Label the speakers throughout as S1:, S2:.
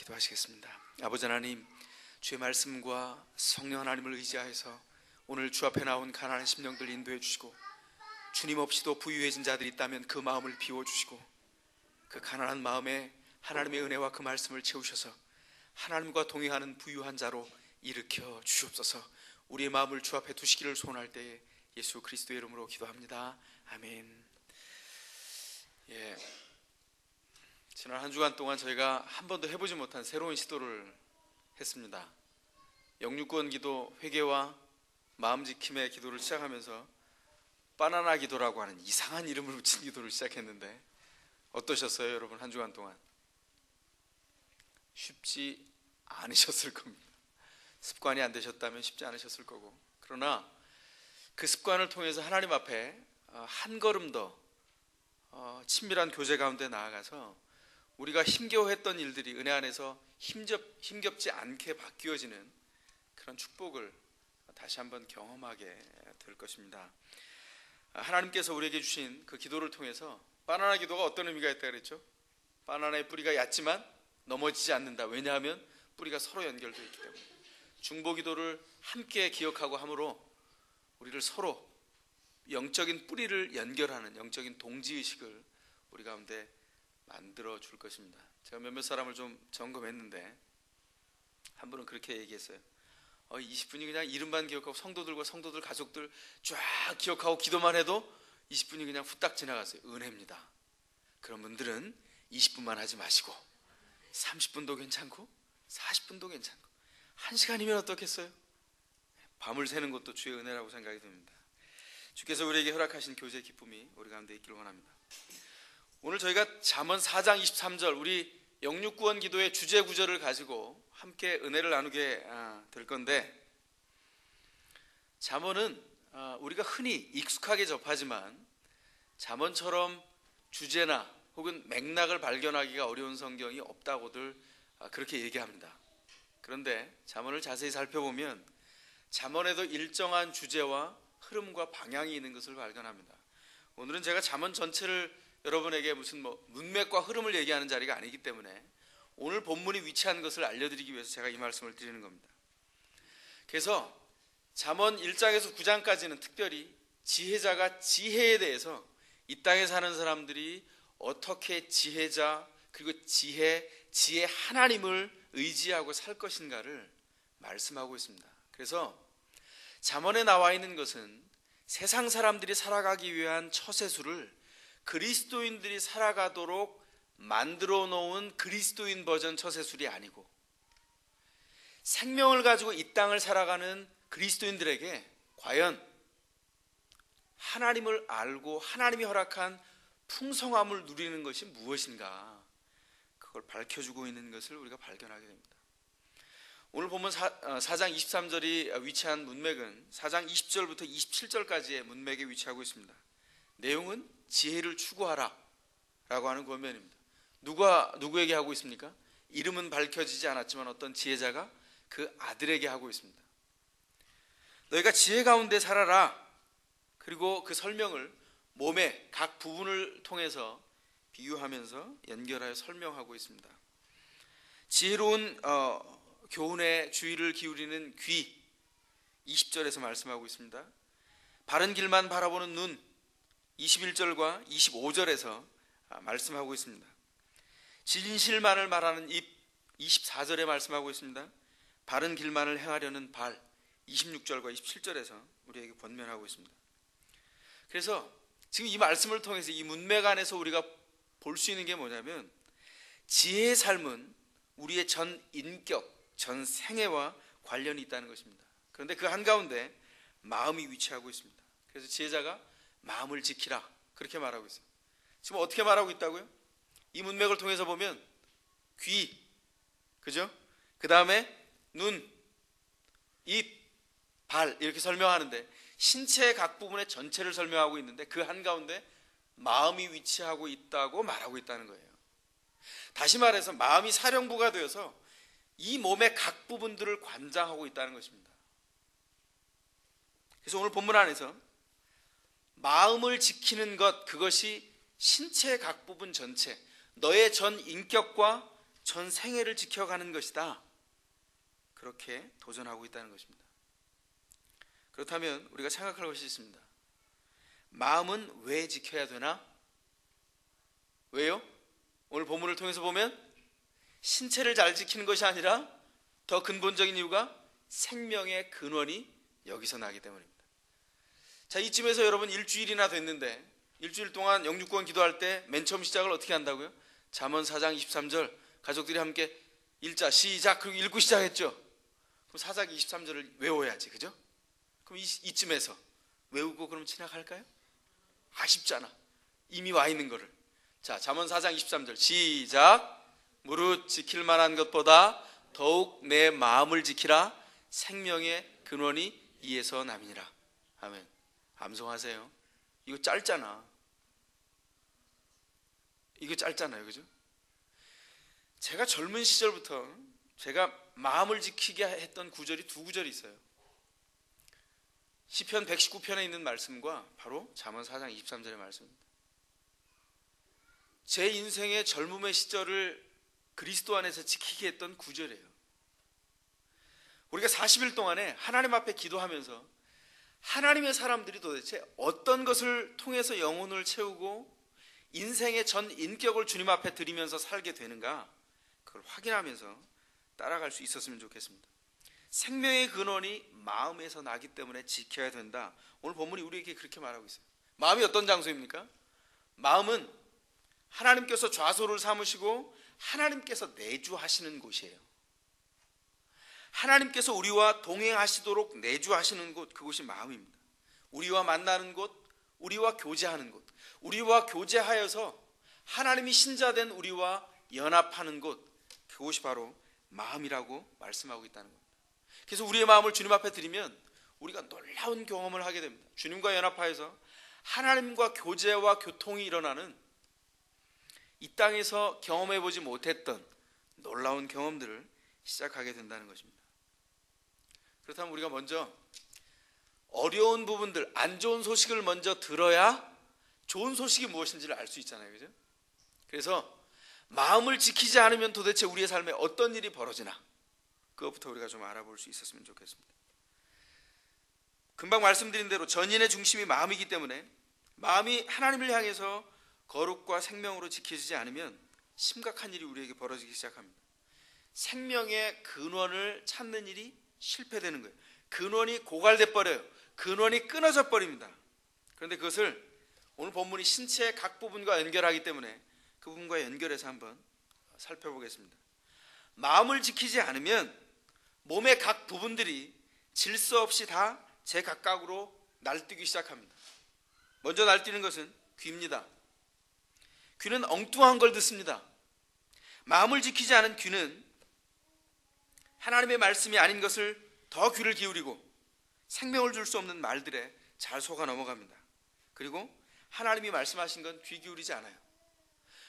S1: 기도하시겠습니다. 아버지 하나님, 주의 말씀과 성령 하나님을 의지하여서 오늘 주 앞에 나온 가난한 심령들 인도해 주시고, 주님 없이도 부유해진 자들이 있다면 그 마음을 비워주시고, 그 가난한 마음에 하나님의 은혜와 그 말씀을 채우셔서 하나님과 동행하는 부유한 자로 일으켜 주시옵소서. 우리의 마음을 주 앞에 두시기를 소원할 때에 예수 그리스도의 이름으로 기도합니다. 아멘. 지난 한 주간 동안 저희가 한 번도 해보지 못한 새로운 시도를 했습니다. 영육구원 기도 회개와 마음지킴의 기도를 시작하면서 바나나 기도라고 하는 이상한 이름을 붙인 기도를 시작했는데 어떠셨어요, 여러분? 한 주간 동안 쉽지 않으셨을 겁니다. 습관이 안 되셨다면 쉽지 않으셨을 거고, 그러나 그 습관을 통해서 하나님 앞에 한 걸음 더 친밀한 교제 가운데 나아가서 우리가 힘겨워했던 일들이 은혜 안에서 힘겹지 않게 바뀌어지는 그런 축복을 다시 한번 경험하게 될 것입니다. 하나님께서 우리에게 주신 그 기도를 통해서 바나나 기도가 어떤 의미가 있다 그랬죠? 바나나의 뿌리가 얕지만 넘어지지 않는다. 왜냐하면 뿌리가 서로 연결되어 있기 때문에. 중보 기도를 함께 기억하고 함으로 우리를 서로 영적인 뿌리를 연결하는 영적인 동지의식을 우리 가운데 만들어 줄 것입니다. 제가 몇몇 사람을 좀 점검했는데 한 분은 그렇게 얘기했어요. 20분이 그냥 이름만 기억하고 성도들과 성도들 가족들 쫙 기억하고 기도만 해도 20분이 그냥 후딱 지나갔어요. 은혜입니다. 그런 분들은 20분만 하지 마시고 30분도 괜찮고 40분도 괜찮고 1시간이면 어떻겠어요? 밤을 새는 것도 주의 은혜라고 생각이 듭니다. 주께서 우리에게 허락하신 교제의 기쁨이 우리 가운데 있기를 원합니다. 오늘 저희가 잠언 4장 23절 우리 영육구원 기도의 주제 구절을 가지고 함께 은혜를 나누게 될 건데, 잠언은 우리가 흔히 익숙하게 접하지만 잠언처럼 주제나 혹은 맥락을 발견하기가 어려운 성경이 없다고들 그렇게 얘기합니다. 그런데 잠언을 자세히 살펴보면 잠언에도 일정한 주제와 흐름과 방향이 있는 것을 발견합니다. 오늘은 제가 잠언 전체를 여러분에게 무슨 문맥과 흐름을 얘기하는 자리가 아니기 때문에 오늘 본문이 위치한 것을 알려드리기 위해서 제가 이 말씀을 드리는 겁니다. 그래서 잠언 1장에서 9장까지는 특별히 지혜자가 지혜에 대해서 이 땅에 사는 사람들이 어떻게 지혜자 그리고 지혜 하나님을 의지하고 살 것인가를 말씀하고 있습니다. 그래서 잠언에 나와 있는 것은 세상 사람들이 살아가기 위한 처세술을 그리스도인들이 살아가도록 만들어 놓은 그리스도인 버전 처세술이 아니고, 생명을 가지고 이 땅을 살아가는 그리스도인들에게 과연 하나님을 알고 하나님이 허락한 풍성함을 누리는 것이 무엇인가, 그걸 밝혀주고 있는 것을 우리가 발견하게 됩니다. 오늘 보면 4장 23절이 위치한 문맥은 4장 20절부터 27절까지의 문맥에 위치하고 있습니다. 내용은 지혜를 추구하라 라고 하는 권면입니다. 누구에게 하고 있습니까? 이름은 밝혀지지 않았지만 어떤 지혜자가 그 아들에게 하고 있습니다. 너희가 지혜 가운데 살아라. 그리고 그 설명을 몸의 각 부분을 통해서 비유하면서 연결하여 설명하고 있습니다. 지혜로운 교훈에 주의를 기울이는 귀, 20절에서 말씀하고 있습니다. 바른 길만 바라보는 눈, 21절과 25절에서 말씀하고 있습니다. 진실만을 말하는 입, 24절에 말씀하고 있습니다. 바른 길만을 행하려는 발, 26절과 27절에서 우리에게 권면하고 있습니다. 그래서 지금 이 말씀을 통해서 이 문맥 안에서 우리가 볼 수 있는 게 뭐냐면, 지혜의 삶은 우리의 전 인격, 전 생애와 관련이 있다는 것입니다. 그런데 그 한가운데 마음이 위치하고 있습니다. 그래서 지혜자가 마음을 지키라, 그렇게 말하고 있어요. 지금 어떻게 말하고 있다고요? 이 문맥을 통해서 보면 귀, 그죠? 그 다음에 눈, 입, 발 이렇게 설명하는데 신체의 각 부분의 전체를 설명하고 있는데 그 한가운데 마음이 위치하고 있다고 말하고 있다는 거예요. 다시 말해서 마음이 사령부가 되어서 이 몸의 각 부분들을 관장하고 있다는 것입니다. 그래서 오늘 본문 안에서 마음을 지키는 것, 그것이 신체의 각 부분 전체, 너의 전 인격과 전 생애를 지켜가는 것이다. 그렇게 도전하고 있다는 것입니다. 그렇다면 우리가 생각할 것이 있습니다. 마음은 왜 지켜야 되나? 왜요? 오늘 본문을 통해서 보면 신체를 잘 지키는 것이 아니라 더 근본적인 이유가 생명의 근원이 여기서 나기 때문입니다. 자, 이쯤에서 여러분 일주일이나 됐는데 일주일 동안 영육권 기도할 때 맨 처음 시작을 어떻게 한다고요? 잠언 4장 23절 가족들이 함께 읽자 시작 그리고 읽고 시작했죠. 그럼 4장 23절을 외워야지, 그죠? 그럼 이쯤에서 외우고 그럼 지나갈까요? 아쉽잖아. 이미 와 있는 거를. 자, 잠언 4장 23절 시작. 무릇 지킬 만한 것보다 더욱 내 마음을 지키라. 생명의 근원이 이에서 남이니라. 아멘. 암송하세요. 이거 짧잖아. 이거 짧잖아요, 그죠? 제가 젊은 시절부터 제가 마음을 지키게 했던 구절이 두 구절이 있어요. 시편 119편에 있는 말씀과 바로 잠언 4장 23절의 말씀입니다. 제 인생의 젊음의 시절을 그리스도 안에서 지키게 했던 구절이에요. 우리가 40일 동안에 하나님 앞에 기도하면서 하나님의 사람들이 도대체 어떤 것을 통해서 영혼을 채우고 인생의 전 인격을 주님 앞에 드리면서 살게 되는가, 그걸 확인하면서 따라갈 수 있었으면 좋겠습니다. 생명의 근원이 마음에서 나기 때문에 지켜야 된다. 오늘 본문이 우리에게 그렇게 말하고 있어요. 마음이 어떤 장소입니까? 마음은 하나님께서 좌소를 삼으시고 하나님께서 내주하시는 곳이에요. 하나님께서 우리와 동행하시도록 내주하시는 곳, 그곳이 마음입니다. 우리와 만나는 곳, 우리와 교제하는 곳, 우리와 교제하여서 하나님이 신자된 우리와 연합하는 곳, 그곳이 바로 마음이라고 말씀하고 있다는 겁니다. 그래서 우리의 마음을 주님 앞에 드리면 우리가 놀라운 경험을 하게 됩니다. 주님과 연합하여서 하나님과 교제와 교통이 일어나는 이 땅에서 경험해보지 못했던 놀라운 경험들을 시작하게 된다는 것입니다. 그렇다면 우리가 먼저 어려운 부분들, 안 좋은 소식을 먼저 들어야 좋은 소식이 무엇인지를 알 수 있잖아요, 그죠? 그래서 마음을 지키지 않으면 도대체 우리의 삶에 어떤 일이 벌어지나, 그것부터 우리가 좀 알아볼 수 있었으면 좋겠습니다. 금방 말씀드린 대로 전인의 중심이 마음이기 때문에 마음이 하나님을 향해서 거룩과 생명으로 지켜지지 않으면 심각한 일이 우리에게 벌어지기 시작합니다. 생명의 근원을 찾는 일이 실패되는 거예요. 근원이 고갈돼 버려요. 근원이 끊어져 버립니다. 그런데 그것을 오늘 본문이 신체의 각 부분과 연결하기 때문에 그 부분과 연결해서 한번 살펴보겠습니다. 마음을 지키지 않으면 몸의 각 부분들이 질서 없이 다 제각각으로 날뛰기 시작합니다. 먼저 날뛰는 것은 귀입니다. 귀는 엉뚱한 걸 듣습니다. 마음을 지키지 않은 귀는 하나님의 말씀이 아닌 것을 더 귀를 기울이고 생명을 줄 수 없는 말들에 잘 속아 넘어갑니다. 그리고 하나님이 말씀하신 건 귀 기울이지 않아요.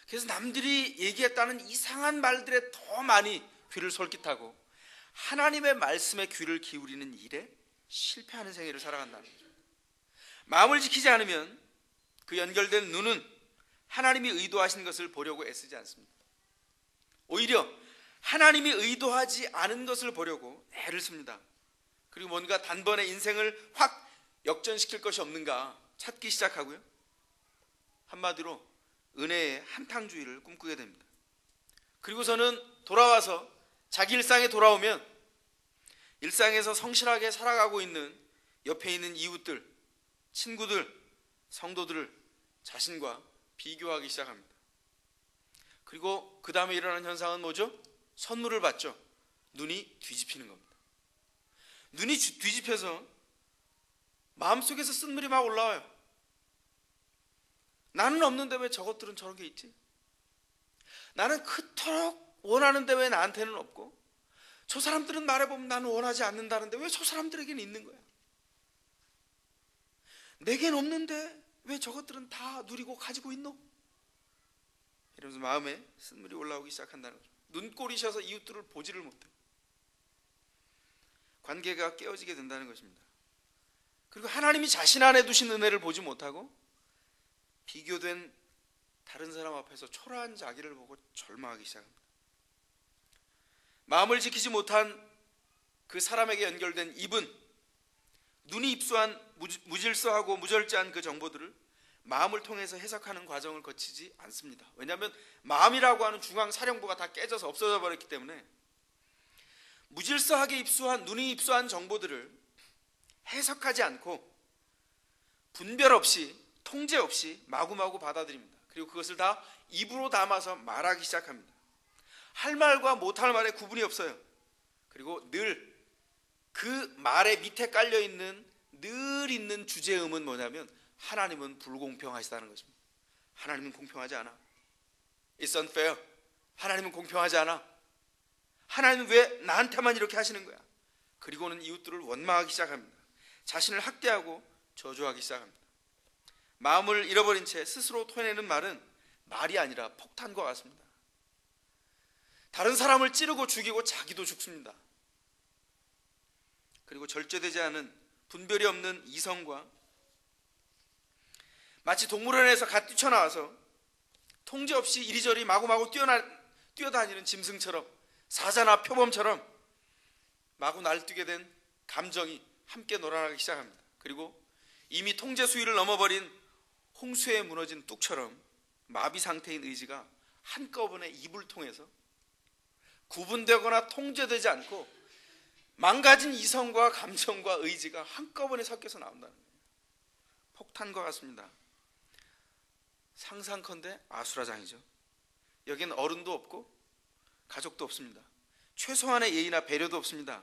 S1: 그래서 남들이 얘기했다는 이상한 말들에 더 많이 귀를 솔깃하고 하나님의 말씀에 귀를 기울이는 일에 실패하는 생애를 살아간다는 거죠. 마음을 지키지 않으면 그 연결된 눈은 하나님이 의도하신 것을 보려고 애쓰지 않습니다. 오히려 하나님이 의도하지 않은 것을 보려고 애를 씁니다. 그리고 뭔가 단번에 인생을 확 역전시킬 것이 없는가 찾기 시작하고요. 한마디로 은혜의 한탕주의를 꿈꾸게 됩니다. 그리고서는 돌아와서 자기 일상에 돌아오면 일상에서 성실하게 살아가고 있는 옆에 있는 이웃들, 친구들, 성도들을 자신과 비교하기 시작합니다. 그리고 그 다음에 일어나는 현상은 뭐죠? 선물을 받죠. 눈이 뒤집히는 겁니다. 눈이 뒤집혀서 마음속에서 쓴물이 막 올라와요. 나는 없는데 왜 저것들은 저런 게 있지? 나는 그토록 원하는데 왜 나한테는 없고, 저 사람들은 말해보면 나는 원하지 않는다는데 왜 저 사람들에게는 있는 거야? 내겐 없는데 왜 저것들은 다 누리고 가지고 있노? 이러면서 마음에 쓴물이 올라오기 시작한다는 거죠. 눈꼴이셔서 이웃들을 보지를 못해요. 관계가 깨어지게 된다는 것입니다. 그리고 하나님이 자신 안에 두신 은혜를 보지 못하고 비교된 다른 사람 앞에서 초라한 자기를 보고 절망하기 시작합니다. 마음을 지키지 못한 그 사람에게 연결된 입은 눈이 입수한 무질서하고 무절제한 그 정보들을 마음을 통해서 해석하는 과정을 거치지 않습니다. 왜냐하면 마음이라고 하는 중앙사령부가 다 깨져서 없어져 버렸기 때문에 무질서하게 입수한, 눈이 입수한 정보들을 해석하지 않고 분별 없이, 통제 없이 마구마구 받아들입니다. 그리고 그것을 다 입으로 담아서 말하기 시작합니다. 할 말과 못할 말에 구분이 없어요. 그리고 늘 그 말의 밑에 깔려있는 늘 있는 주제음은 뭐냐면 하나님은 불공평하시다는 것입니다. 하나님은 공평하지 않아. It's unfair. 하나님은 공평하지 않아. 하나님은 왜 나한테만 이렇게 하시는 거야? 그리고는 이웃들을 원망하기 시작합니다. 자신을 학대하고 저주하기 시작합니다. 마음을 잃어버린 채 스스로 토해내는 말은 말이 아니라 폭탄과 같습니다. 다른 사람을 찌르고 죽이고 자기도 죽습니다. 그리고 절제되지 않은 분별이 없는 이성과 마치 동물원에서 갓 뛰쳐나와서 통제 없이 이리저리 마구마구 뛰어다니는 짐승처럼, 사자나 표범처럼 마구 날뛰게 된 감정이 함께 놀아나기 시작합니다. 그리고 이미 통제 수위를 넘어버린 홍수에 무너진 뚝처럼 마비 상태인 의지가 한꺼번에 입을 통해서 구분되거나 통제되지 않고 망가진 이성과 감정과 의지가 한꺼번에 섞여서 나온다는 거예요. 폭탄과 같습니다. 상상컨대 아수라장이죠. 여기는 어른도 없고 가족도 없습니다. 최소한의 예의나 배려도 없습니다.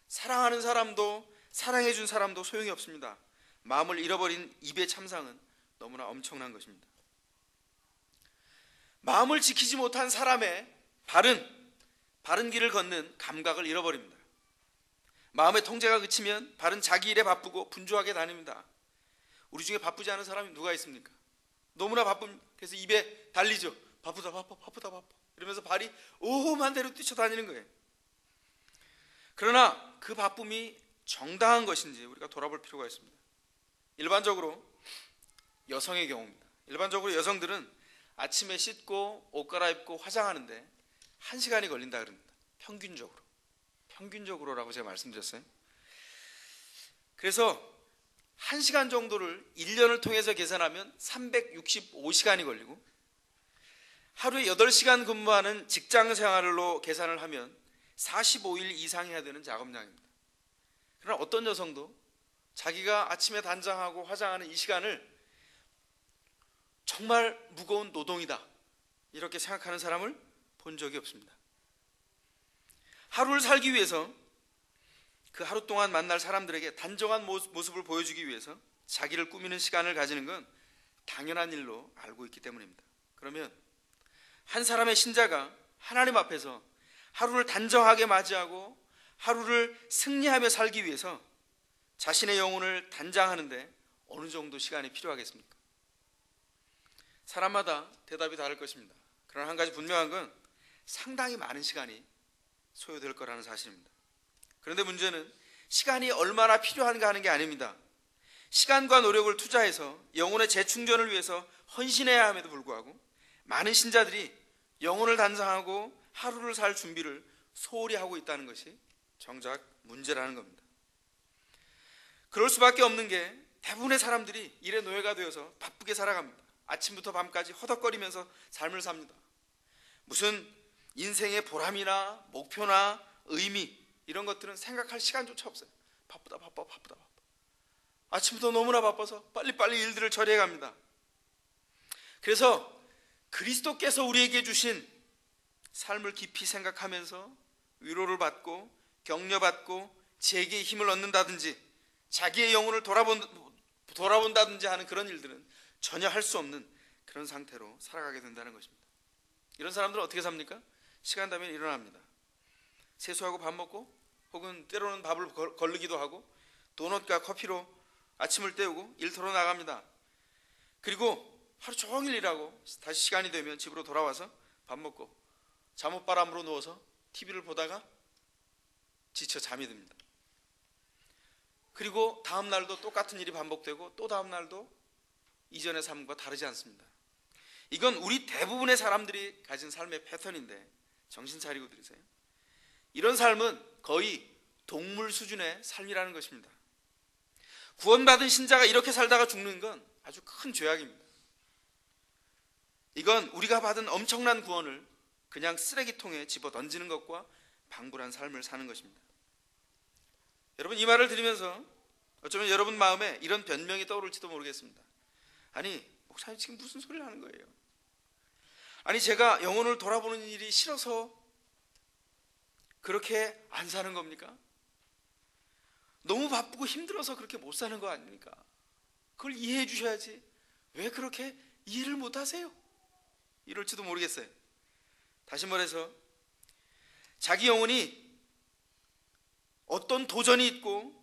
S1: 사랑하는 사람도 사랑해준 사람도 소용이 없습니다. 마음을 잃어버린 입의 참상은 너무나 엄청난 것입니다. 마음을 지키지 못한 사람의 바른 길을 걷는 감각을 잃어버립니다. 마음의 통제가 그치면 발은 자기 일에 바쁘고 분주하게 다닙니다. 우리 중에 바쁘지 않은 사람이 누가 있습니까? 너무나 바쁜, 그래서 입에 달리죠. 바쁘다 바빠 이러면서 발이 오만 대로 뛰쳐다니는 거예요. 그러나 그 바쁨이 정당한 것인지 우리가 돌아볼 필요가 있습니다. 일반적으로 여성의 경우입니다. 일반적으로 여성들은 아침에 씻고 옷 갈아입고 화장하는데 1시간이 걸린다 그럽니다. 평균적으로라고 제가 말씀드렸어요. 그래서 1시간 정도를 1년을 통해서 계산하면 365시간이 걸리고 하루에 8시간 근무하는 직장 생활로 계산을 하면 45일 이상 해야 되는 작업량입니다. 그러나 어떤 여성도 자기가 아침에 단장하고 화장하는 이 시간을 정말 무거운 노동이다 이렇게 생각하는 사람을 본 적이 없습니다. 하루를 살기 위해서 그 하루 동안 만날 사람들에게 단정한 모습을 보여주기 위해서 자기를 꾸미는 시간을 가지는 건 당연한 일로 알고 있기 때문입니다. 그러면 한 사람의 신자가 하나님 앞에서 하루를 단정하게 맞이하고 하루를 승리하며 살기 위해서 자신의 영혼을 단장하는데 어느 정도 시간이 필요하겠습니까? 사람마다 대답이 다를 것입니다. 그러나 한 가지 분명한 건 상당히 많은 시간이 소요될 거라는 사실입니다. 그런데 문제는 시간이 얼마나 필요한가 하는 게 아닙니다. 시간과 노력을 투자해서 영혼의 재충전을 위해서 헌신해야 함에도 불구하고 많은 신자들이 영혼을 단장하고 하루를 살 준비를 소홀히 하고 있다는 것이 정작 문제라는 겁니다. 그럴 수밖에 없는 게 대부분의 사람들이 일의 노예가 되어서 바쁘게 살아갑니다. 아침부터 밤까지 허덕거리면서 삶을 삽니다. 무슨 인생의 보람이나 목표나 의미 이런 것들은 생각할 시간조차 없어요. 바쁘다. 아침부터 너무나 바빠서 빨리빨리 일들을 처리해 갑니다. 그래서 그리스도께서 우리에게 주신 삶을 깊이 생각하면서 위로를 받고 격려받고 지혜의 힘을 얻는다든지 자기의 영혼을 돌아본다든지 하는 그런 일들은 전혀 할 수 없는 그런 상태로 살아가게 된다는 것입니다. 이런 사람들은 어떻게 삽니까? 시간 되면 일어납니다. 세수하고 밥 먹고 혹은 때로는 밥을 거르기도 하고 도넛과 커피로 아침을 때우고 일터로 나갑니다. 그리고 하루 종일 일하고 다시 시간이 되면 집으로 돌아와서 밥 먹고 잠옷바람으로 누워서 TV를 보다가 지쳐 잠이 듭니다. 그리고 다음 날도 똑같은 일이 반복되고 또 다음 날도 이전의 삶과 다르지 않습니다. 이건 우리 대부분의 사람들이 가진 삶의 패턴인데 정신 차리고 들으세요. 이런 삶은 거의 동물 수준의 삶이라는 것입니다. 구원받은 신자가 이렇게 살다가 죽는 건 아주 큰 죄악입니다. 이건 우리가 받은 엄청난 구원을 그냥 쓰레기통에 집어 던지는 것과 방불한 삶을 사는 것입니다. 여러분, 이 말을 들으면서 어쩌면 여러분 마음에 이런 변명이 떠오를지도 모르겠습니다. 아니, 목사님 지금 무슨 소리를 하는 거예요? 아니, 제가 영혼을 돌아보는 일이 싫어서 그렇게 안 사는 겁니까? 너무 바쁘고 힘들어서 그렇게 못 사는 거 아닙니까? 그걸 이해해 주셔야지 왜 그렇게 이해를 못 하세요? 이럴지도 모르겠어요. 다시 말해서 자기 영혼이 어떤 도전이 있고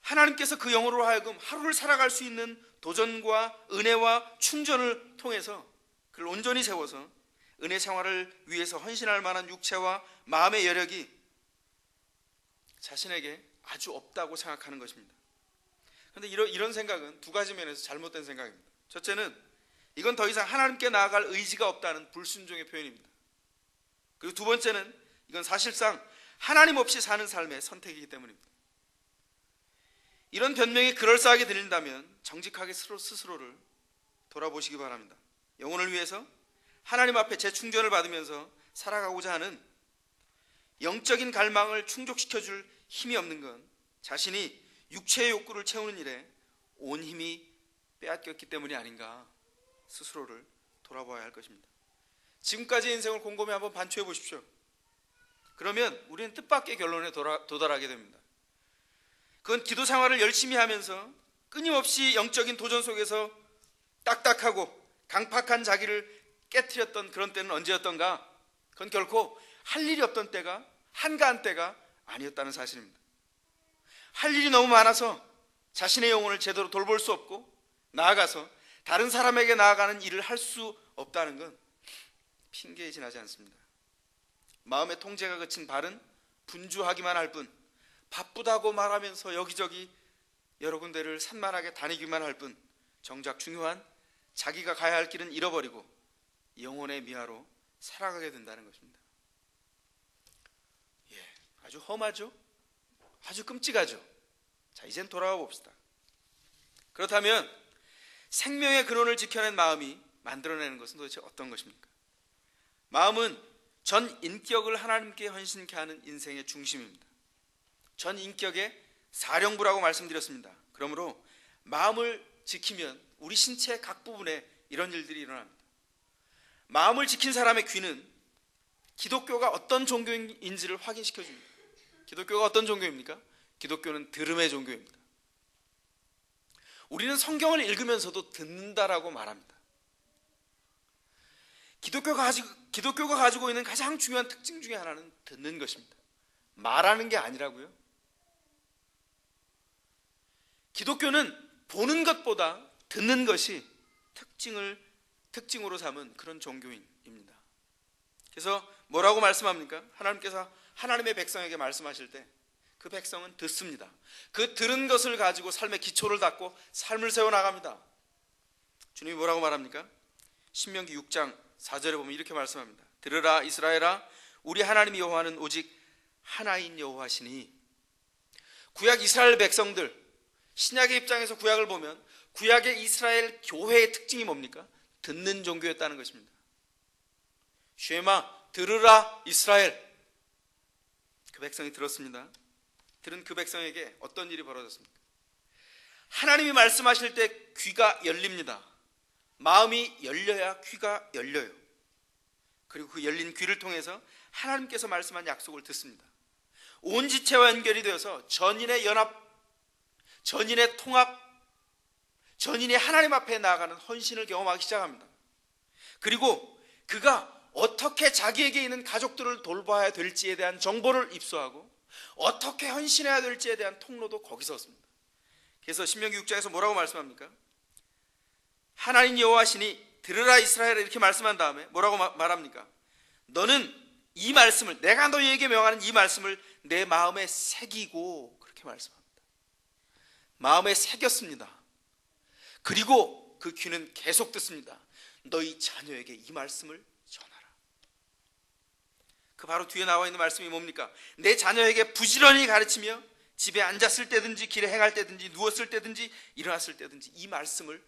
S1: 하나님께서 그 영혼으로 하여금 하루를 살아갈 수 있는 도전과 은혜와 충전을 통해서 그를 온전히 세워서 은혜 생활을 위해서 헌신할 만한 육체와 마음의 여력이 자신에게 아주 없다고 생각하는 것입니다. 그런데 이런 생각은 두 가지 면에서 잘못된 생각입니다. 첫째는 이건 더 이상 하나님께 나아갈 의지가 없다는 불순종의 표현입니다. 그리고 두 번째는 이건 사실상 하나님 없이 사는 삶의 선택이기 때문입니다. 이런 변명이 그럴싸하게 들린다면 정직하게 스스로를 돌아보시기 바랍니다. 영혼을 위해서 하나님 앞에 재충전을 받으면서 살아가고자 하는 영적인 갈망을 충족시켜줄 힘이 없는 건 자신이 육체의 욕구를 채우는 일에 온 힘이 빼앗겼기 때문이 아닌가 스스로를 돌아봐야 할 것입니다. 지금까지의 인생을 곰곰이 한번 반추해 보십시오. 그러면 우리는 뜻밖의 결론에 도달하게 됩니다. 그건 기도 생활을 열심히 하면서 끊임없이 영적인 도전 속에서 딱딱하고 강팍한 자기를 깨트렸던 그런 때는 언제였던가? 그건 결코 할 일이 없던 때가 한가한 때가 아니었다는 사실입니다. 할 일이 너무 많아서 자신의 영혼을 제대로 돌볼 수 없고 나아가서 다른 사람에게 나아가는 일을 할 수 없다는 건 핑계에 지나지 않습니다. 마음의 통제가 그친 발은 분주하기만 할 뿐 바쁘다고 말하면서 여기저기 여러 군데를 산만하게 다니기만 할 뿐 정작 중요한 자기가 가야 할 길은 잃어버리고 영혼의 미화로 살아가게 된다는 것입니다. 아주 험하죠? 아주 끔찍하죠? 자, 이젠 돌아와 봅시다. 그렇다면 생명의 근원을 지켜낸 마음이 만들어내는 것은 도대체 어떤 것입니까? 마음은 전 인격을 하나님께 헌신케 하는 인생의 중심입니다. 전 인격의 사령부라고 말씀드렸습니다. 그러므로 마음을 지키면 우리 신체 각 부분에 이런 일들이 일어납니다. 마음을 지킨 사람의 귀는 기독교가 어떤 종교인지를 확인시켜줍니다. 기독교가 어떤 종교입니까? 기독교는 들음의 종교입니다. 우리는 성경을 읽으면서도 듣는다라고 말합니다. 기독교가 가지고 있는 가장 중요한 특징 중에 하나는 듣는 것입니다. 말하는 게 아니라고요. 기독교는 보는 것보다 듣는 것이 특징으로 삼은 그런 종교입니다. 그래서 뭐라고 말씀합니까? 하나님께서 하나님의 백성에게 말씀하실 때 그 백성은 듣습니다. 그 들은 것을 가지고 삶의 기초를 닦고 삶을 세워나갑니다. 주님이 뭐라고 말합니까? 신명기 6장 4절에 보면 이렇게 말씀합니다. 들으라 이스라엘아, 우리 하나님 여호와는 오직 하나인 여호와시니. 구약 이스라엘 백성들, 신약의 입장에서 구약을 보면 구약의 이스라엘 교회의 특징이 뭡니까? 듣는 종교였다는 것입니다. 쉐마, 들으라 이스라엘. 그 백성이 들었습니다. 들은 그 백성에게 어떤 일이 벌어졌습니까? 하나님이 말씀하실 때 귀가 열립니다. 마음이 열려야 귀가 열려요. 그리고 그 열린 귀를 통해서 하나님께서 말씀한 약속을 듣습니다. 온 지체와 연결이 되어서 전인의 연합, 전인의 통합, 전인이 하나님 앞에 나아가는 헌신을 경험하기 시작합니다. 그리고 그가 어떻게 자기에게 있는 가족들을 돌봐야 될지에 대한 정보를 입수하고 어떻게 헌신해야 될지에 대한 통로도 거기서 얻습니다. 그래서 신명기 6장에서 뭐라고 말씀합니까? 하나님 여호와시니 들으라 이스라엘을 이렇게 말씀한 다음에 뭐라고 말합니까? 너는 이 말씀을, 내가 너희에게 명하는 이 말씀을 내 마음에 새기고, 그렇게 말씀합니다. 마음에 새겼습니다. 그리고 그 귀는 계속 듣습니다. 너희 자녀에게 이 말씀을 전하라. 그 바로 뒤에 나와 있는 말씀이 뭡니까? 내 자녀에게 부지런히 가르치며 집에 앉았을 때든지 길에 행할 때든지 누웠을 때든지 일어났을 때든지 이 말씀을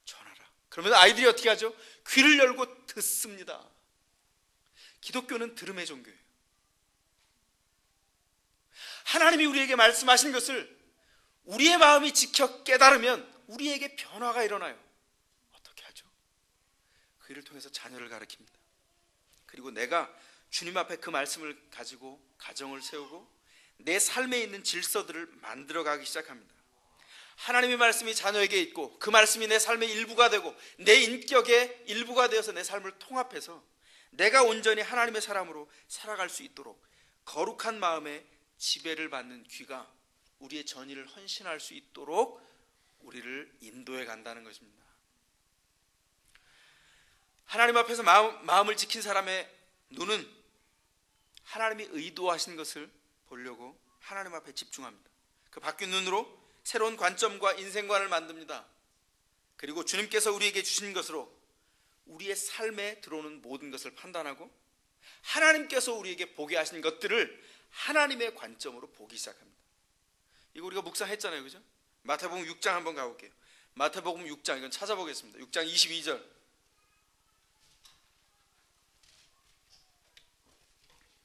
S1: 전하라. 그러면 아이들이 어떻게 하죠? 귀를 열고 듣습니다. 기독교는 들음의 종교예요. 하나님이 우리에게 말씀하신 것을 우리의 마음이 지켜 깨달으면 우리에게 변화가 일어나요. 어떻게 하죠? 그 일을 통해서 자녀를 가르칩니다. 그리고 내가 주님 앞에 그 말씀을 가지고 가정을 세우고 내 삶에 있는 질서들을 만들어가기 시작합니다. 하나님의 말씀이 자녀에게 있고 그 말씀이 내 삶의 일부가 되고 내 인격의 일부가 되어서 내 삶을 통합해서 내가 온전히 하나님의 사람으로 살아갈 수 있도록 거룩한 마음에 지배를 받는 귀가 우리의 전의를 헌신할 수 있도록 우리를 인도해 간다는 것입니다. 하나님 앞에서 마음을 지킨 사람의 눈은 하나님이 의도하신 것을 보려고 하나님 앞에 집중합니다. 그 바뀐 눈으로 새로운 관점과 인생관을 만듭니다. 그리고 주님께서 우리에게 주신 것으로 우리의 삶에 들어오는 모든 것을 판단하고 하나님께서 우리에게 보게 하신 것들을 하나님의 관점으로 보기 시작합니다. 이거 우리가 묵상했잖아요, 그죠? 마태복음 6장 한번 가볼게요. 마태복음 6장, 이건 찾아보겠습니다. 6장 22절.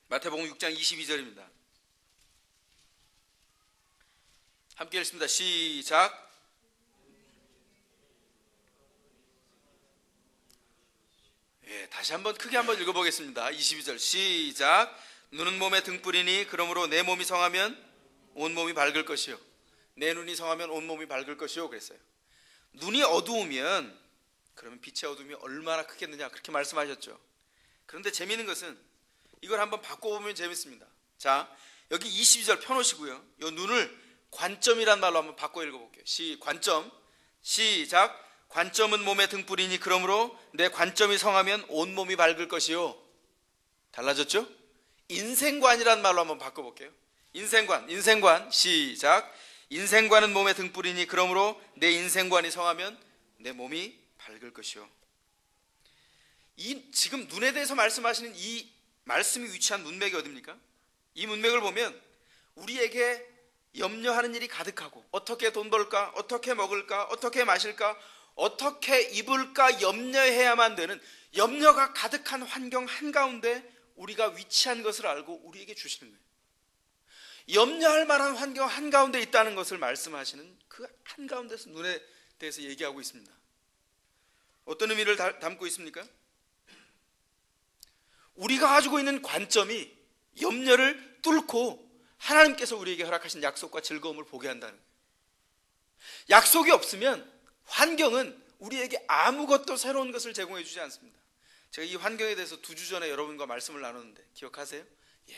S1: 마태복음 6장 22절입니다. 함께 읽습니다. 시작. 다시 한번 크게 한번 읽어보겠습니다. 22절 시작. 눈은 몸의 등불이니 그러므로 내 몸이 성하면 온 몸이 밝을 것이요 내 눈이 성하면 온 몸이 밝을 것이요 그랬어요. 눈이 어두우면 그러면 빛의 어둠이 얼마나 크겠느냐 그렇게 말씀하셨죠. 그런데 재미있는 것은 이걸 한번 바꿔보면 재밌습니다. 자, 여기 22절 펴놓으시고요, 이 눈을 관점이란 말로 한번 바꿔 읽어볼게요. 관점 시작. 관점은 몸의 등불이니 그러므로 내 관점이 성하면 온 몸이 밝을 것이요. 달라졌죠? 인생관이란 말로 한번 바꿔볼게요. 인생관 시작. 인생관은 몸의 등불이니 그러므로 내 인생관이 성하면 내 몸이 밝을 것이요. 이 지금 눈에 대해서 말씀하시는 이 말씀이 위치한 문맥이 어딥니까? 이 문맥을 보면 우리에게 염려하는 일이 가득하고 어떻게 돈 벌까, 어떻게 먹을까, 어떻게 마실까, 어떻게 입을까 염려해야만 되는 염려가 가득한 환경 한가운데 우리가 위치한 것을 알고 우리에게 주시는 거예요. 염려할 만한 환경 한가운데 있다는 것을 말씀하시는 그 한가운데서 눈에 대해서 얘기하고 있습니다. 어떤 의미를 담고 있습니까? 우리가 가지고 있는 관점이 염려를 뚫고 하나님께서 우리에게 허락하신 약속과 즐거움을 보게 한다는 거예요. 약속이 없으면 환경은 우리에게 아무것도 새로운 것을 제공해 주지 않습니다. 제가 이 환경에 대해서 2주 전에 여러분과 말씀을 나눴는데 기억하세요?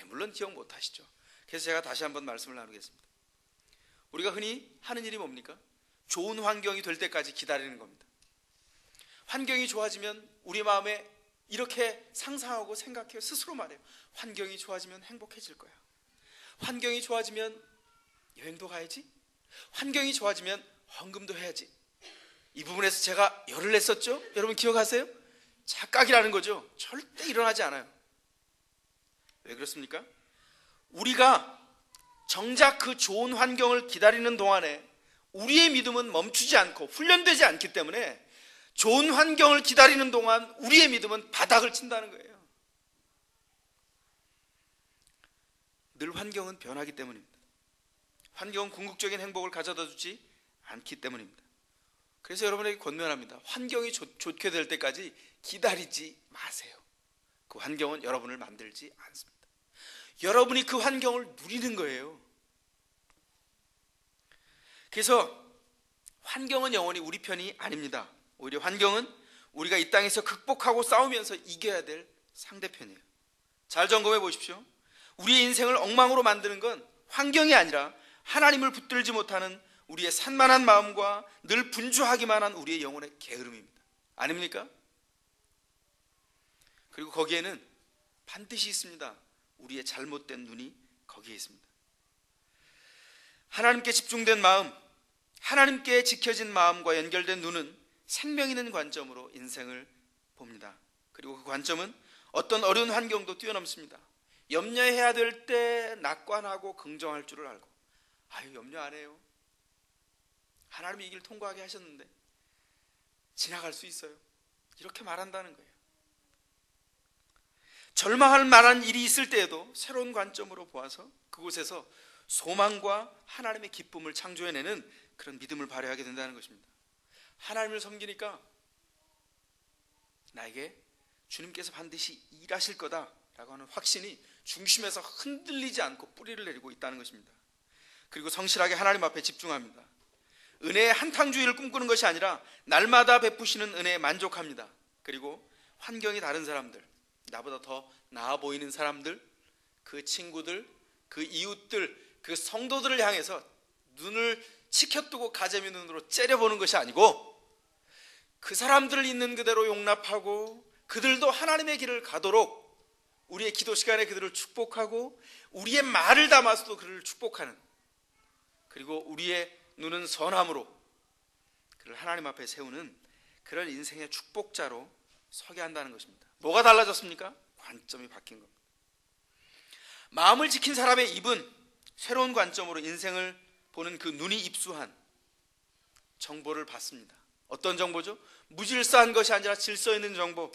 S1: 물론 기억 못 하시죠. 그래서 제가 다시 한번 말씀을 나누겠습니다. 우리가 흔히 하는 일이 뭡니까? 좋은 환경이 될 때까지 기다리는 겁니다. 환경이 좋아지면 우리 마음에 이렇게 상상하고 생각해요. 스스로 말해요. 환경이 좋아지면 행복해질 거야. 환경이 좋아지면 여행도 가야지. 환경이 좋아지면 헌금도 해야지. 이 부분에서 제가 열을 냈었죠? 여러분 기억하세요? 착각이라는 거죠. 절대 일어나지 않아요. 왜 그렇습니까? 우리가 정작 그 좋은 환경을 기다리는 동안에 우리의 믿음은 멈추지 않고 훈련되지 않기 때문에 좋은 환경을 기다리는 동안 우리의 믿음은 바닥을 친다는 거예요. 늘 환경은 변하기 때문입니다. 환경은 궁극적인 행복을 가져다 주지 않기 때문입니다. 그래서 여러분에게 권면합니다. 환경이 좋게 될 때까지 기다리지 마세요. 그 환경은 여러분을 만들지 않습니다. 여러분이 그 환경을 누리는 거예요. 그래서 환경은 영원히 우리 편이 아닙니다. 오히려 환경은 우리가 이 땅에서 극복하고 싸우면서 이겨야 될 상대편이에요. 잘 점검해 보십시오. 우리의 인생을 엉망으로 만드는 건 환경이 아니라 하나님을 붙들지 못하는 우리의 산만한 마음과 늘 분주하기만 한 우리의 영혼의 게으름입니다. 아닙니까? 그리고 거기에는 반드시 있습니다. 우리의 잘못된 눈이 거기에 있습니다. 하나님께 집중된 마음, 하나님께 지켜진 마음과 연결된 눈은 생명 있는 관점으로 인생을 봅니다. 그리고 그 관점은 어떤 어려운 환경도 뛰어넘습니다. 염려해야 될 때 낙관하고 긍정할 줄을 알고, 아유 염려 안 해요. 하나님이 이 길 통과하게 하셨는데 지나갈 수 있어요. 이렇게 말한다는 거예요. 절망할 만한 일이 있을 때에도 새로운 관점으로 보아서 그곳에서 소망과 하나님의 기쁨을 창조해내는 그런 믿음을 발휘하게 된다는 것입니다. 하나님을 섬기니까 나에게 주님께서 반드시 일하실 거다라고 하는 확신이 중심에서 흔들리지 않고 뿌리를 내리고 있다는 것입니다. 그리고 성실하게 하나님 앞에 집중합니다. 은혜의 한탕주의를 꿈꾸는 것이 아니라 날마다 베푸시는 은혜에 만족합니다. 그리고 환경이 다른 사람들, 나보다 더 나아 보이는 사람들, 그 친구들, 그 이웃들, 그 성도들을 향해서 눈을 치켜뜨고 가재미 눈으로 째려보는 것이 아니고 그 사람들을 있는 그대로 용납하고 그들도 하나님의 길을 가도록 우리의 기도 시간에 그들을 축복하고 우리의 말을 담아서도 그들을 축복하는, 그리고 우리의 눈은 선함으로 그를 하나님 앞에 세우는 그런 인생의 축복자로 서게 한다는 것입니다. 뭐가 달라졌습니까? 관점이 바뀐 겁니다. 마음을 지킨 사람의 입은 새로운 관점으로 인생을 보는 그 눈이 입수한 정보를 받습니다. 어떤 정보죠? 무질서한 것이 아니라 질서 있는 정보,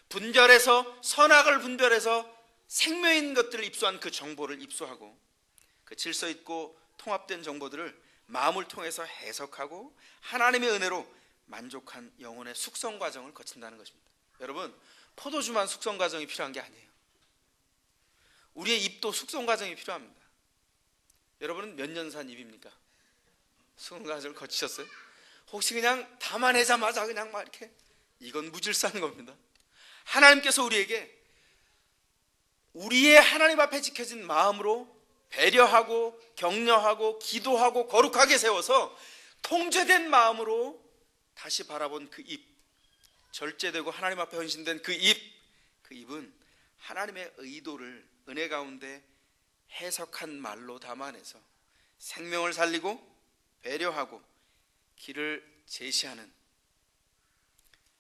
S1: 분별해서 선악을 분별해서 생명인 것들을 입수한 그 정보를 입수하고 그 질서 있고 통합된 정보들을 마음을 통해서 해석하고 하나님의 은혜로 만족한 영혼의 숙성 과정을 거친다는 것입니다. 여러분, 포도주만 숙성 과정이 필요한 게 아니에요. 우리의 입도 숙성 과정이 필요합니다. 여러분은 몇 년 산 입입니까? 숙성 과정을 거치셨어요? 혹시 그냥 담아내자마자 그냥 막 이렇게, 이건 무질서한 겁니다. 하나님께서 우리에게 우리의 하나님 앞에 지켜진 마음으로 배려하고 격려하고 기도하고 거룩하게 세워서 통제된 마음으로 다시 바라본 그 입, 절제되고 하나님 앞에 헌신된 그 입은 하나님의 의도를 은혜 가운데 해석한 말로 담아내서 생명을 살리고 배려하고 길을 제시하는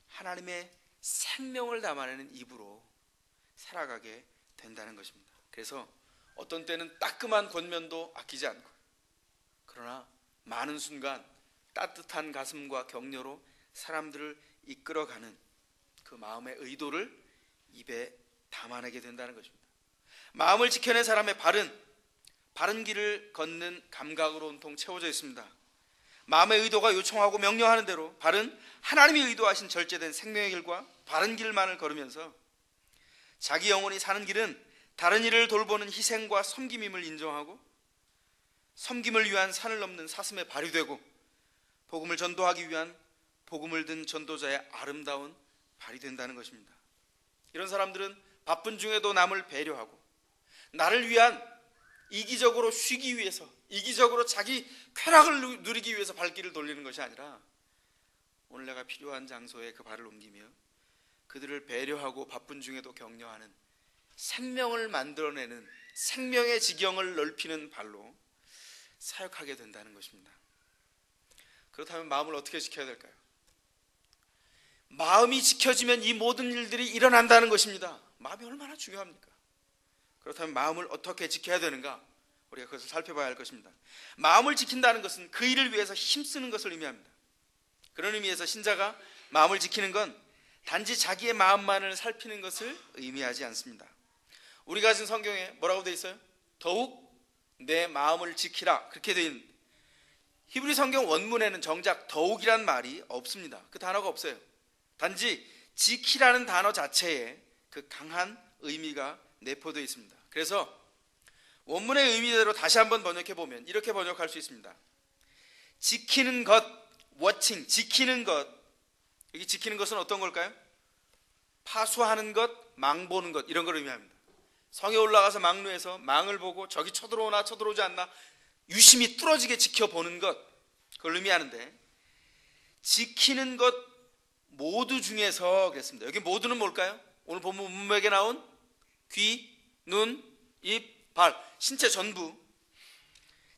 S1: 하나님의 생명을 담아내는 입으로 살아가게 된다는 것입니다. 그래서 어떤 때는 따끔한 권면도 아끼지 않고, 그러나 많은 순간 따뜻한 가슴과 격려로 사람들을 이끌어가는 그 마음의 의도를 입에 담아내게 된다는 것입니다. 마음을 지켜낸 사람의 바른 길을 걷는 감각으로 온통 채워져 있습니다. 마음의 의도가 요청하고 명령하는 대로 바른 하나님이 의도하신 절제된 생명의 길과 바른 길만을 걸으면서 자기 영혼이 사는 길은 다른 이를 돌보는 희생과 섬김임을 인정하고 섬김을 위한 산을 넘는 사슴에 발휘되고 복음을 전도하기 위한 복음을 든 전도자의 아름다운 발이 된다는 것입니다. 이런 사람들은 바쁜 중에도 남을 배려하고 나를 위한 이기적으로 쉬기 위해서, 이기적으로 자기 쾌락을 누리기 위해서 발길을 돌리는 것이 아니라 오늘 내가 필요한 장소에 그 발을 옮기며 그들을 배려하고 바쁜 중에도 격려하는 생명을 만들어내는 생명의 지경을 넓히는 발로 사역하게 된다는 것입니다. 그렇다면 마음을 어떻게 지켜야 될까요? 마음이 지켜지면 이 모든 일들이 일어난다는 것입니다. 마음이 얼마나 중요합니까? 그렇다면 마음을 어떻게 지켜야 되는가? 우리가 그것을 살펴봐야 할 것입니다. 마음을 지킨다는 것은 그 일을 위해서 힘쓰는 것을 의미합니다. 그런 의미에서 신자가 마음을 지키는 건 단지 자기의 마음만을 살피는 것을 의미하지 않습니다. 우리가 지금 성경에 뭐라고 되어 있어요? 더욱 내 마음을 지키라, 그렇게 되어 있는데 히브리 성경 원문에는 정작 더욱이란 말이 없습니다. 그 단어가 없어요. 단지 지키라는 단어 자체에 그 강한 의미가 내포되어 있습니다. 그래서 원문의 의미대로 다시 한번 번역해 보면 이렇게 번역할 수 있습니다. 지키는 것, watching, 지키는 것. 여기 지키는 것은 어떤 걸까요? 파수하는 것, 망 보는 것, 이런 걸 의미합니다. 성에 올라가서 망루에서 망을 보고 적이 쳐들어오나 쳐들어오지 않나 유심히 뚫어지게 지켜보는 것, 그걸 의미하는데 지키는 것 모두 중에서 그랬습니다. 여기 모두는 뭘까요? 오늘 본문 문맥에 나온 귀, 눈, 입, 발, 신체 전부.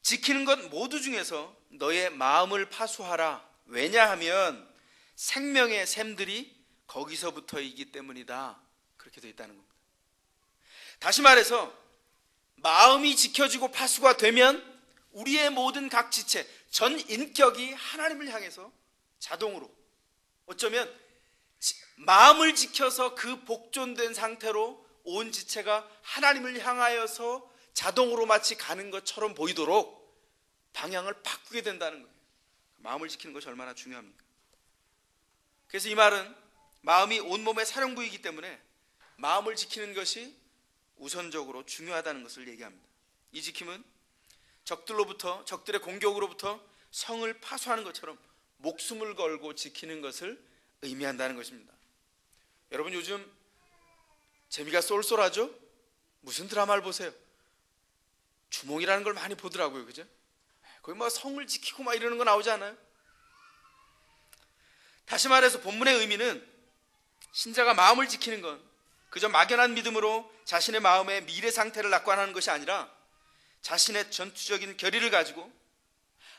S1: 지키는 것 모두 중에서 너의 마음을 파수하라. 왜냐하면 생명의 샘들이 거기서부터이기 때문이다. 그렇게 되어 있다는 겁니다. 다시 말해서 마음이 지켜지고 파수가 되면 우리의 모든 각 지체, 전 인격이 하나님을 향해서 자동으로, 어쩌면 마음을 지켜서 그 복존된 상태로 온 지체가 하나님을 향하여서 자동으로 마치 가는 것처럼 보이도록 방향을 바꾸게 된다는 거예요. 마음을 지키는 것이 얼마나 중요합니까? 그래서 이 말은 마음이 온몸의 사령부이기 때문에 마음을 지키는 것이 우선적으로 중요하다는 것을 얘기합니다. 이 지킴은 적들의 공격으로부터 성을 파수하는 것처럼 목숨을 걸고 지키는 것을 의미한다는 것입니다. 여러분, 요즘 재미가 쏠쏠하죠? 무슨 드라마를 보세요? 주몽이라는 걸 많이 보더라고요. 그죠? 거기 뭐 성을 지키고 막 이러는 거 나오지 않아요? 다시 말해서 본문의 의미는 신자가 마음을 지키는 건 그저 막연한 믿음으로 자신의 마음의 미래 상태를 낙관하는 것이 아니라 자신의 전투적인 결의를 가지고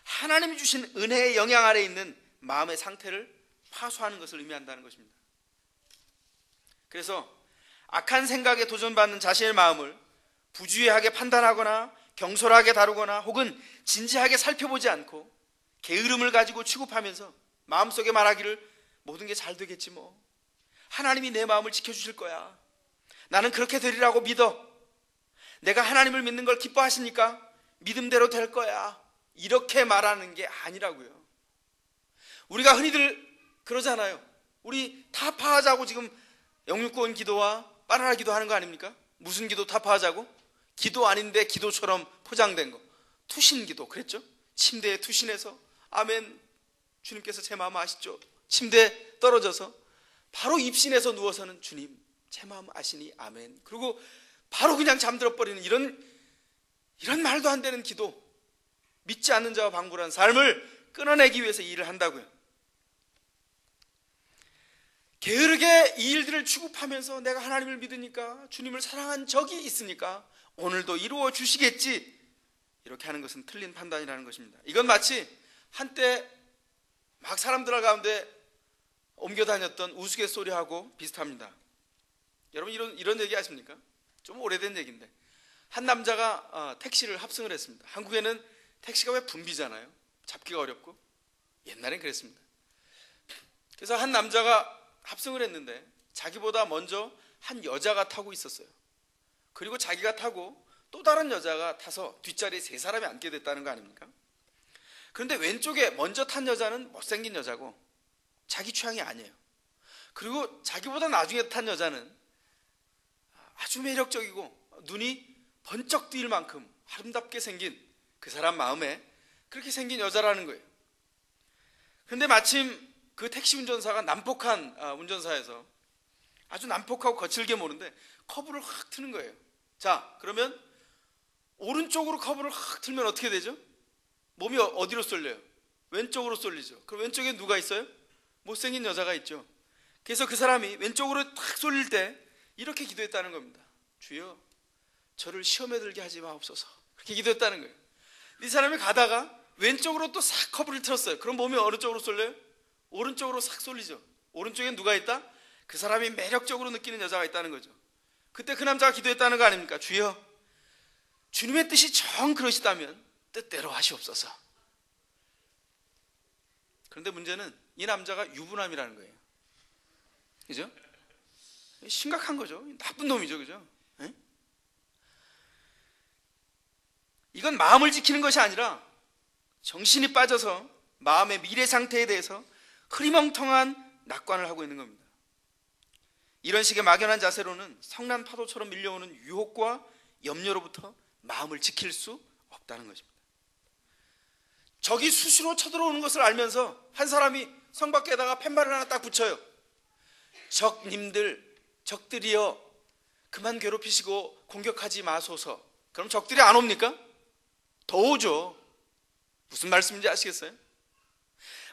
S1: 하나님이 주신 은혜의 영향 아래 있는 마음의 상태를 파수하는 것을 의미한다는 것입니다. 그래서 악한 생각에 도전받는 자신의 마음을 부주의하게 판단하거나 경솔하게 다루거나 혹은 진지하게 살펴보지 않고 게으름을 가지고 취급하면서 마음속에 말하기를 모든 게 잘 되겠지 뭐, 하나님이 내 마음을 지켜주실 거야, 나는 그렇게 되리라고 믿어, 내가 하나님을 믿는 걸 기뻐하시니까 믿음대로 될 거야, 이렇게 말하는 게 아니라고요. 우리가 흔히들 그러잖아요. 우리 타파하자고 지금 영육권 기도와 바나나 기도 하는 거 아닙니까? 무슨 기도 타파하자고? 기도 아닌데 기도처럼 포장된 거, 투신 기도 그랬죠? 침대에 투신해서 아멘, 주님께서 제 마음 아시죠? 침대에 떨어져서 바로 입신해서 누워서는 주님 제 마음 아시니 아멘, 그리고 바로 그냥 잠들어 버리는 이런 말도 안 되는 기도, 믿지 않는 자와 방불한 삶을 끊어내기 위해서 이 일을 한다고요. 게으르게 이 일들을 추구하면서 내가 하나님을 믿으니까, 주님을 사랑한 적이 있으니까 오늘도 이루어 주시겠지, 이렇게 하는 것은 틀린 판단이라는 것입니다. 이건 마치 한때 막 사람들 가운데 옮겨 다녔던 우스갯소리하고 비슷합니다. 여러분, 이런 얘기 아십니까? 좀 오래된 얘기인데, 한 남자가 택시를 합승을 했습니다. 한국에는 택시가 왜 붐비잖아요. 잡기가 어렵고. 옛날엔 그랬습니다. 그래서 한 남자가 합승을 했는데 자기보다 먼저 한 여자가 타고 있었어요. 그리고 자기가 타고 또 다른 여자가 타서 뒷자리에 세 사람이 앉게 됐다는 거 아닙니까? 그런데 왼쪽에 먼저 탄 여자는 못생긴 여자고 자기 취향이 아니에요. 그리고 자기보다 나중에 탄 여자는 아주 매력적이고 눈이 번쩍 뜨일 만큼 아름답게 생긴 그 사람 마음에 그렇게 생긴 여자라는 거예요. 그런데 마침 그 택시 운전사가 난폭한 운전사여서 아주 난폭하고 거칠게 모는데 커브를 확 트는 거예요. 자, 그러면 오른쪽으로 커브를 확 틀면 어떻게 되죠? 몸이 어디로 쏠려요? 왼쪽으로 쏠리죠. 그럼 왼쪽에 누가 있어요? 못생긴 여자가 있죠. 그래서 그 사람이 왼쪽으로 탁 쏠릴 때 이렇게 기도했다는 겁니다. 주여, 저를 시험에 들게 하지 마옵소서. 그렇게 기도했다는 거예요. 이 사람이 가다가 왼쪽으로 또 싹 커브를 틀었어요. 그럼 몸이 어느 쪽으로 쏠려요? 오른쪽으로 싹 쏠리죠. 오른쪽엔 누가 있다? 그 사람이 매력적으로 느끼는 여자가 있다는 거죠. 그때 그 남자가 기도했다는 거 아닙니까? 주여, 주님의 뜻이 정 그러시다면 뜻대로 하시옵소서. 그런데 문제는 이 남자가 유부남이라는 거예요. 그죠? 심각한 거죠. 나쁜 놈이죠. 그죠? 에? 이건 마음을 지키는 것이 아니라 정신이 빠져서 마음의 미래 상태에 대해서 흐리멍텅한 낙관을 하고 있는 겁니다. 이런 식의 막연한 자세로는 성난 파도처럼 밀려오는 유혹과 염려로부터 마음을 지킬 수 없다는 것입니다. 적이 수시로 쳐들어오는 것을 알면서 한 사람이 성 밖에다가 팻말을 하나 딱 붙여요. 적들이여 그만 괴롭히시고 공격하지 마소서. 그럼 적들이 안 옵니까? 더 오죠. 무슨 말씀인지 아시겠어요?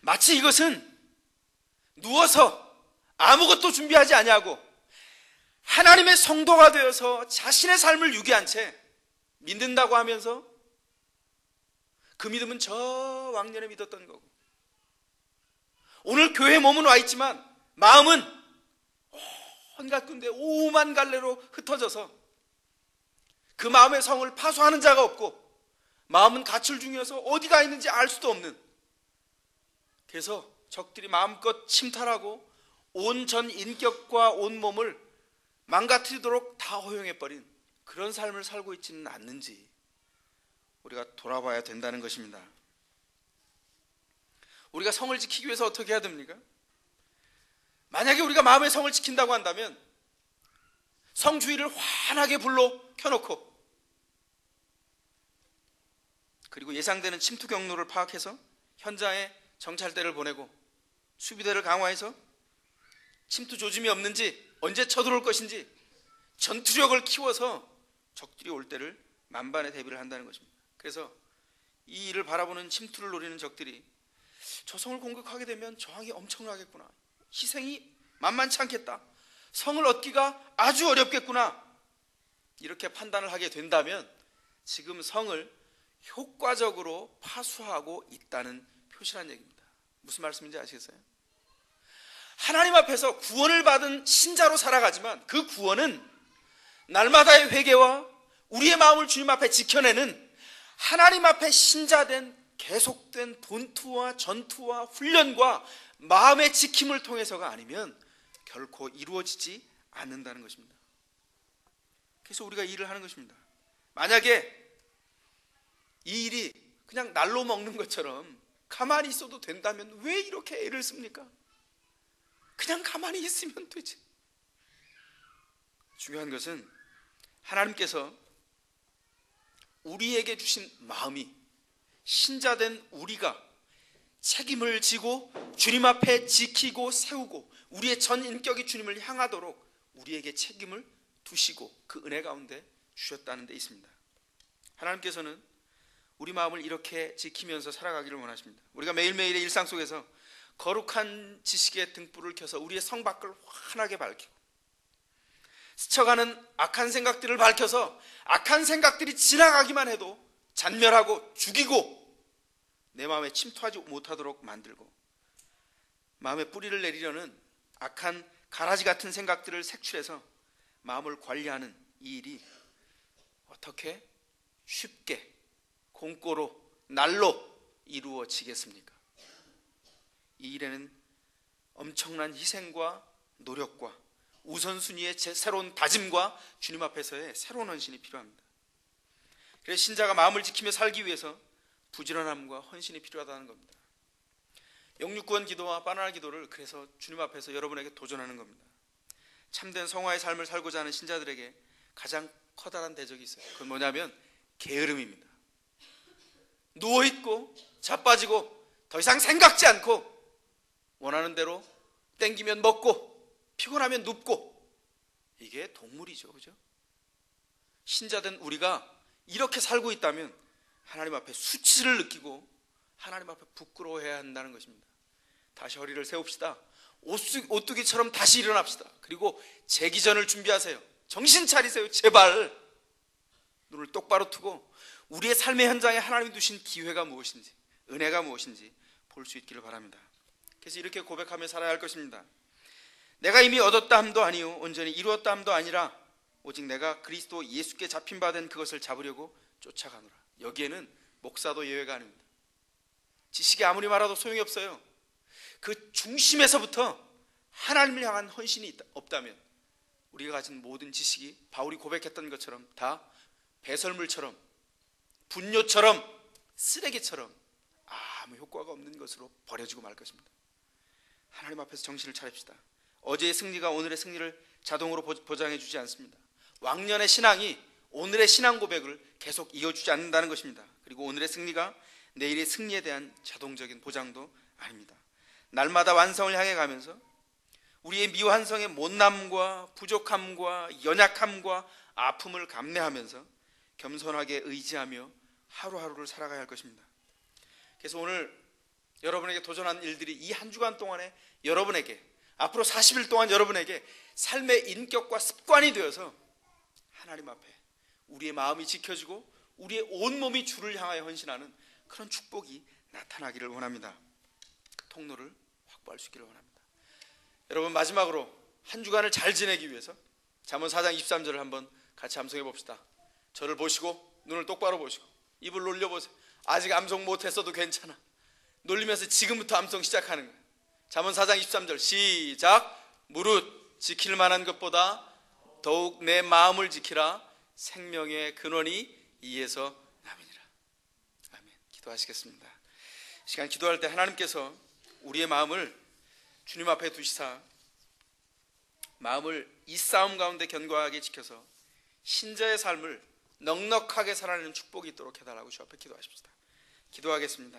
S1: 마치 이것은 누워서 아무것도 준비하지 아니하고 하나님의 성도가 되어서 자신의 삶을 유기한 채 믿는다고 하면서 그 믿음은 저 왕년에 믿었던 거고, 오늘 교회에 몸은 와 있지만 마음은 온갖 군데 오만 갈래로 흩어져서 그 마음의 성을 파수하는 자가 없고 마음은 가출 중이어서 어디가 있는지 알 수도 없는, 그래서 적들이 마음껏 침탈하고 온 전 인격과 온 몸을 망가뜨리도록 다 허용해버린 그런 삶을 살고 있지는 않는지 우리가 돌아봐야 된다는 것입니다. 우리가 성을 지키기 위해서 어떻게 해야 됩니까? 만약에 우리가 마음의 성을 지킨다고 한다면 성주의를 환하게 불러 켜놓고, 그리고 예상되는 침투 경로를 파악해서 현장에 정찰대를 보내고 수비대를 강화해서 침투 조짐이 없는지, 언제 쳐들어올 것인지 전투력을 키워서 적들이 올 때를 만반의 대비를 한다는 것입니다. 그래서 이 일을 바라보는 침투를 노리는 적들이 저 성을 공격하게 되면 저항이 엄청나겠구나, 희생이 만만치 않겠다, 성을 얻기가 아주 어렵겠구나, 이렇게 판단을 하게 된다면 지금 성을 효과적으로 파수하고 있다는 표시란 얘기입니다. 무슨 말씀인지 아시겠어요? 하나님 앞에서 구원을 받은 신자로 살아가지만 그 구원은 날마다의 회개와 우리의 마음을 주님 앞에 지켜내는 하나님 앞에 신자된 계속된 본투와 전투와 훈련과 마음의 지킴을 통해서가 아니면 결코 이루어지지 않는다는 것입니다. 그래서 우리가 이 일을 하는 것입니다. 만약에 이 일이 그냥 날로 먹는 것처럼 가만히 있어도 된다면 왜 이렇게 애를 씁니까? 그냥 가만히 있으면 되지. 중요한 것은 하나님께서 우리에게 주신 마음이, 신자된 우리가 책임을 지고 주님 앞에 지키고 세우고 우리의 전 인격이 주님을 향하도록 우리에게 책임을 두시고 그 은혜 가운데 주셨다는 데 있습니다. 하나님께서는 우리 마음을 이렇게 지키면서 살아가기를 원하십니다. 우리가 매일매일의 일상 속에서 거룩한 지식의 등불을 켜서 우리의 성 밖을 환하게 밝히고, 스쳐가는 악한 생각들을 밝혀서 악한 생각들이 지나가기만 해도 잔멸하고 죽이고 내 마음에 침투하지 못하도록 만들고, 마음에 뿌리를 내리려는 악한 가라지 같은 생각들을 색출해서 마음을 관리하는 이 일이 어떻게 쉽게 공고로 날로 이루어지겠습니까? 이 일에는 엄청난 희생과 노력과 우선순위의 새로운 다짐과 주님 앞에서의 새로운 헌신이 필요합니다. 그래서 신자가 마음을 지키며 살기 위해서 부지런함과 헌신이 필요하다는 겁니다. 영육구원 기도와 바나나 기도를 그래서 주님 앞에서 여러분에게 도전하는 겁니다. 참된 성화의 삶을 살고자 하는 신자들에게 가장 커다란 대적이 있어요. 그건 뭐냐면 게으름입니다. 누워있고 자빠지고 더 이상 생각지 않고 원하는 대로 땡기면 먹고 피곤하면 눕고, 이게 동물이죠, 그죠? 신자된 우리가 이렇게 살고 있다면 하나님 앞에 수치를 느끼고 하나님 앞에 부끄러워해야 한다는 것입니다. 다시 허리를 세웁시다. 오뚜기처럼 다시 일어납시다. 그리고 재기전을 준비하세요. 정신 차리세요, 제발. 눈을 똑바로 뜨고 우리의 삶의 현장에 하나님이 두신 기회가 무엇인지, 은혜가 무엇인지 볼 수 있기를 바랍니다. 그래서 이렇게 고백하며 살아야 할 것입니다. 내가 이미 얻었다 함도 아니요 온전히 이루었다 함도 아니라 오직 내가 그리스도 예수께 잡힌 바 된 그것을 잡으려고 쫓아가노라. 여기에는 목사도 예외가 아닙니다. 지식이 아무리 말아도 소용이 없어요. 그 중심에서부터 하나님을 향한 헌신이 없다면 우리가 가진 모든 지식이 바울이 고백했던 것처럼 다 배설물처럼 분뇨처럼 쓰레기처럼 아무 효과가 없는 것으로 버려지고 말 것입니다. 하나님 앞에서 정신을 차립시다. 어제의 승리가 오늘의 승리를 자동으로 보장해 주지 않습니다. 왕년의 신앙이 오늘의 신앙 고백을 계속 이어주지 않는다는 것입니다. 그리고 오늘의 승리가 내일의 승리에 대한 자동적인 보장도 아닙니다. 날마다 완성을 향해 가면서 우리의 미완성의 못남과 부족함과 연약함과 아픔을 감내하면서 겸손하게 의지하며 하루하루를 살아가야 할 것입니다. 그래서 오늘 여러분에게 도전한 일들이 이 한 주간 동안에 여러분에게, 앞으로 40일 동안 여러분에게 삶의 인격과 습관이 되어서 하나님 앞에 우리의 마음이 지켜지고 우리의 온몸이 주를 향하여 헌신하는 그런 축복이 나타나기를 원합니다. 그 통로를 확보할 수 있기를 원합니다. 여러분, 마지막으로 한 주간을 잘 지내기 위해서 잠언 4장 23절을 한번 같이 암송해 봅시다. 저를 보시고 눈을 똑바로 보시고 입을 놀려보세요. 아직 암송 못했어도 괜찮아. 놀리면서 지금부터 암송 시작하는 거예요. 잠언 4장 23절 시작. 무릇 지킬 만한 것보다 더욱 내 마음을 지키라. 생명의 근원이 이에서 남이니라. 아멘. 기도하시겠습니다. 이 시간 기도할 때 하나님께서 우리의 마음을 주님 앞에 두시사 마음을 이 싸움 가운데 견고하게 지켜서 신자의 삶을 넉넉하게 살아내는 축복이 있도록 해달라고 주 앞에 기도하십시다. 기도하겠습니다.